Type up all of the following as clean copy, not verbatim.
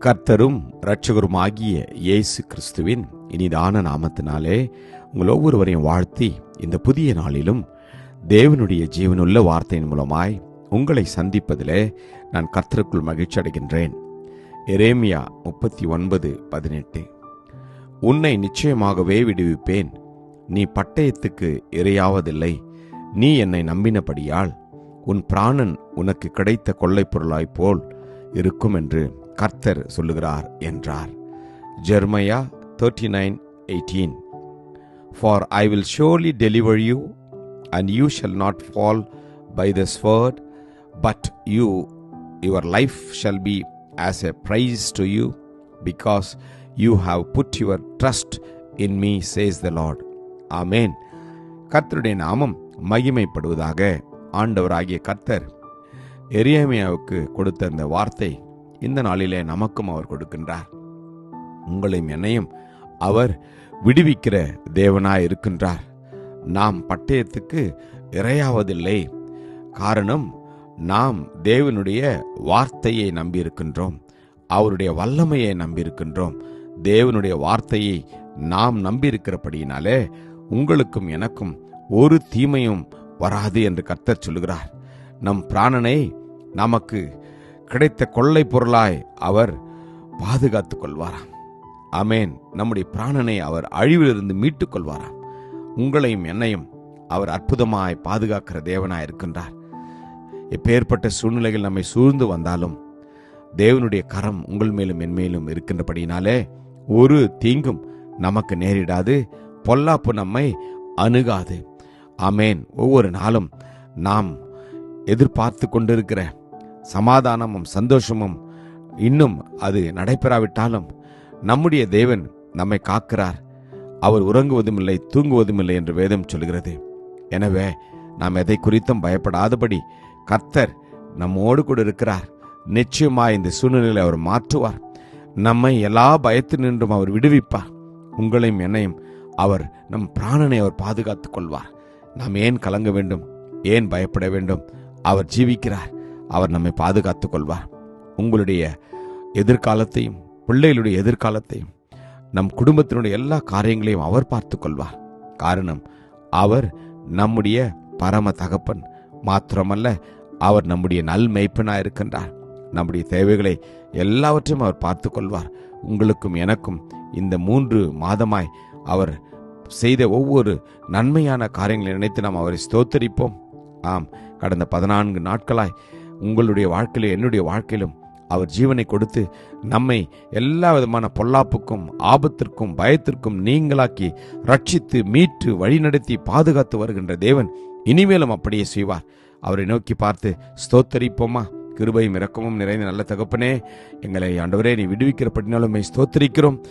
கர்த்தரும் இரட்சகருமாகிய இயேசு கிறிஸ்துவின் இனிதான நாமத்தினாலே உங்கள் ஒவ்வொருவரையும் வாழ்த்தி இந்த புதிய நாளிலும் தேவனுடைய ஜீவனுள்ள வார்த்தையின் மூலமாய் உங்களை சந்திப்பதிலே நான் கர்த்தருக்குள் மகிழ்ச்சி அடைகின்றேன். எரேமியா 39:18. உன்னை நிச்சயமாகவே விடுவிப்பேன், நீ பட்டயத்துக்கு இரையாவதில்லை. நீ என்னை நம்பினபடியால் உன் பிராணன் உனக்கு கிடைத்த கொள்ளைப் பொருளாய் போல் இருக்கும் என்று கர்த்தர் சொல்லுகிறார் என்றார். ஜெர்மையா 39:18. For I will surely deliver you, and you shall not fall by the sword, but your life shall be as a prize to you, because you have put your trust in me, says the Lord. ஆமென். கர்த்தருடைய நாமம் மகிமைப்படுவதாக. ஆண்டவராகிய கர்த்தர் எரேமியாவுக்கு கொடுத்த அந்த வார்த்தை இந்த நாளிலே நமக்கும் அவர் கொடுக்கின்றார். உங்களையும் என்னையும் அவர் விடுவிக்கிற தேவனாய் இருக்கின்றார். நாம் பட்டயத்துக்கு இரையாவதில்லை. காரணம், நாம் தேவனுடைய வார்த்தையை நம்பியிருக்கின்றோம், அவருடைய வல்லமையை நம்பியிருக்கின்றோம். தேவனுடைய வார்த்தையை நாம் நம்பியிருக்கிறபடியினாலே உங்களுக்கும் எனக்கும் ஒரு தீமையும் வராது என்று கர்த்தர் சொல்லுகிறார். நம் பிராணனை நமக்கு கிடைத்த கொள்ளை பொருளாய் அவர் பாதுகாத்துக் கொள்வாராம். ஆமென். நம்முடைய பிராணனை அவர் அழிவிலிருந்து மீட்டுக் கொள்வாராம். உங்களையும் என்னையும் அவர் அற்புதமாய் பாதுகாக்கிற தேவனாய் இருக்கின்றார். எப்பேற்பட்ட சூழ்நிலைகள் நம்மை சூழ்ந்து வந்தாலும் தேவனுடைய கரம் உங்கள் மேலும் என் மேலும் இருக்கின்றபடியினாலே ஒரு தீங்கும் நமக்கு நேரிடாது, பொல்லாப்பு நம்மை அணுகாது. ஆமென். ஒவ்வொரு நாளும் நாம் எதிர்பார்த்து கொண்டிருக்கிற சமாதானமும் சந்தோஷமும் இன்னும் அது நடைபெறாவிட்டாலும் நம்முடைய தேவன் நம்மை காக்கிறார். அவர் உறங்குவதும் இல்லை, தூங்குவதும் இல்லை என்று வேதம் சொல்கிறது. எனவே நாம் எதை குறித்தும் பயப்படாதபடி கர்த்தர் நம்மோடு கூட இருக்கிறார். நிச்சயமாய் இந்த சூழ்நிலையில் அவர் மாற்றுவார். நம்மை எல்லா பயத்தினின்றும் அவர் விடுவிப்பார். உங்களையும் என்னையும் அவர் நம் பிராணனை அவர் பாதுகாத்துக் கொள்வார். நாம் ஏன் கலங்க வேண்டும், ஏன் பயப்பட வேண்டும்? அவர் ஜீவிக்கிறார். அவர் நம்மை பாதுகாத்துக் கொள்வார். உங்களுடைய எதிர்காலத்தையும் பிள்ளைகளுடைய எதிர்காலத்தையும் நம் குடும்பத்தினுடைய எல்லா காரியங்களையும் அவர் பார்த்து கொள்வார். காரணம், அவர் நம்முடைய பரம தகப்பன் மாத்திரமல்ல, அவர் நம்முடைய நல் மேய்ப்பனாய் இருக்கின்றார். நம்முடைய தேவைகளை எல்லாவற்றையும் அவர் பார்த்து கொள்வார். உங்களுக்கும் எனக்கும் இந்த 3 மாதமாய் அவர் செய்த ஒவ்வொரு நன்மையான காரியங்களை நினைத்து நாம் அவரை ஸ்தோத்தரிப்போம். ஆம், கடந்த 14 நாட்களாய் உங்களுடைய வாழ்க்கையிலும் என்னுடைய வாழ்க்கையிலும் அவர் ஜீவனை கொடுத்து நம்மை எல்லா விதமான பொல்லாப்புக்கும் ஆபத்திற்கும் பயத்திற்கும் நீங்களாக்கி ரட்சித்து மீட்டு வழிநடத்தி பாதுகாத்து வருகின்ற தேவன் இனிமேலும் அப்படியே செய்வார். அவரை நோக்கி பார்த்து ஸ்தோத்தரிப்போமா? கிருபையும் இரக்கமும் நிறைந்த நல்ல தகப்பனே, எங்களை ஆண்டவரே நீ விடுவிக்கிறபடினாலும் ஸ்தோத்தரிக்கிறோம்.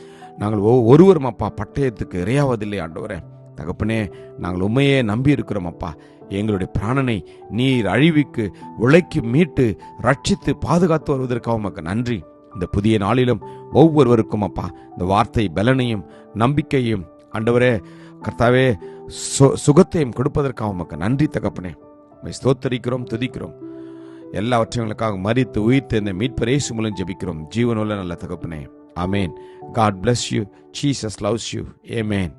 நாங்கள் ஒருவரும் அப்பா பட்டயத்துக்கு இரையாவதில்லை. ஆண்டவரே தகப்பனே, நாங்கள் உண்மையே நம்பி இருக்கிறோம் அப்பா. எங்களுடைய பிராணனை நீர் அழிவுக்கு உழைக்கி மீட்டு ரட்சித்து பாதுகாத்து வருவதற்காக உமக்கு நன்றி. இந்த புதிய நாளிலும் ஒவ்வொருவருக்கும் அப்பா இந்த வார்த்தை பலனையும் நம்பிக்கையும் ஆண்டவரே கர்த்தாவே சுகத்தையும் கொடுப்பதற்காக உமக்கு நன்றி தகப்பனே. உம்மை ஸ்தோத்தரிக்கிறோம், துதிக்கிறோம். எல்லாவற்றைகளுக்காக மரித்து உயிர்த்து இந்த மீட்பர் இயேசு மூலம் ஜெபிக்கிறோம் ஜீவனுள்ள நல்ல தகப்பனே. ஆமென். God bless you. Jesus loves you. Amen.